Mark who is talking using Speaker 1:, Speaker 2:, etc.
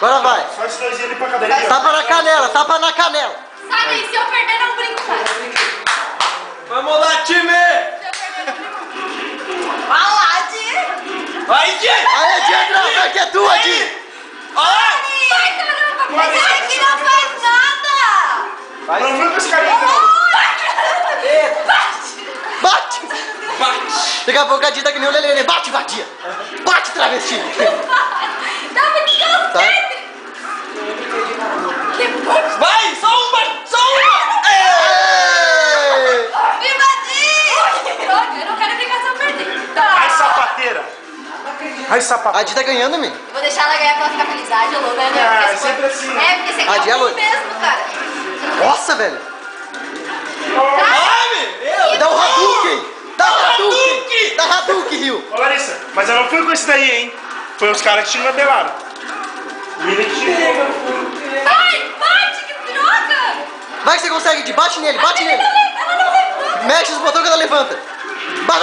Speaker 1: Agora vai.
Speaker 2: Só esses dois ali pra cadeira.
Speaker 1: Tapa na canela, tapa na canela.
Speaker 3: Sabe, se eu perder, não brinco mais.
Speaker 4: Vamos lá, time!
Speaker 3: Se eu perder, não brinco mais. Vai lá, Di.
Speaker 4: Vai, Di!
Speaker 1: Aê, Diandra, vai que é tua, Di.
Speaker 4: Olha!
Speaker 3: Vai, caramba. Mas esse aqui não faz nada.
Speaker 4: Vai,
Speaker 2: Não viu com esse carinha
Speaker 1: Bate.
Speaker 4: bate!
Speaker 1: Daqui a pouco a Di tá que nem o Lelê. Bate, vadia. Bate, travesti.
Speaker 3: Tá me cansando.
Speaker 1: Tá?
Speaker 3: Que bom.
Speaker 4: Vai, só uma! Só uma!
Speaker 1: Ê!
Speaker 3: Viva Di. Eu não quero brincar se eu perder. Tá.
Speaker 2: Ai, sapateira. Ai,
Speaker 1: A
Speaker 2: sapateira.
Speaker 1: Di tá ganhando, menino.
Speaker 3: Eu vou deixar ela ganhar pra ela ficar feliz. Ah, de louco, né?
Speaker 2: Ah,
Speaker 3: Porque
Speaker 2: é
Speaker 3: se
Speaker 2: sempre
Speaker 3: for-
Speaker 2: assim.
Speaker 3: É, porque você
Speaker 1: A Di
Speaker 3: quer
Speaker 1: é
Speaker 3: o
Speaker 1: louca.
Speaker 3: mesmo, cara.
Speaker 1: Nossa, velho.
Speaker 4: Vai, meu!
Speaker 1: Dá um Hadouken. Dá um Hadouken.
Speaker 4: Hadouken.
Speaker 1: Dá Hadouken, Rio.
Speaker 2: Ô, Larissa, mas eu não fui com esse daí, hein? Foi os caras que te engabelaram. O William que te engabelou.
Speaker 3: Vai, bate, que droga.
Speaker 1: Vai que você consegue, Di. Bate nele, bate nele.
Speaker 3: Ela não levanta.
Speaker 1: Mexe os botões que ela levanta. Bate.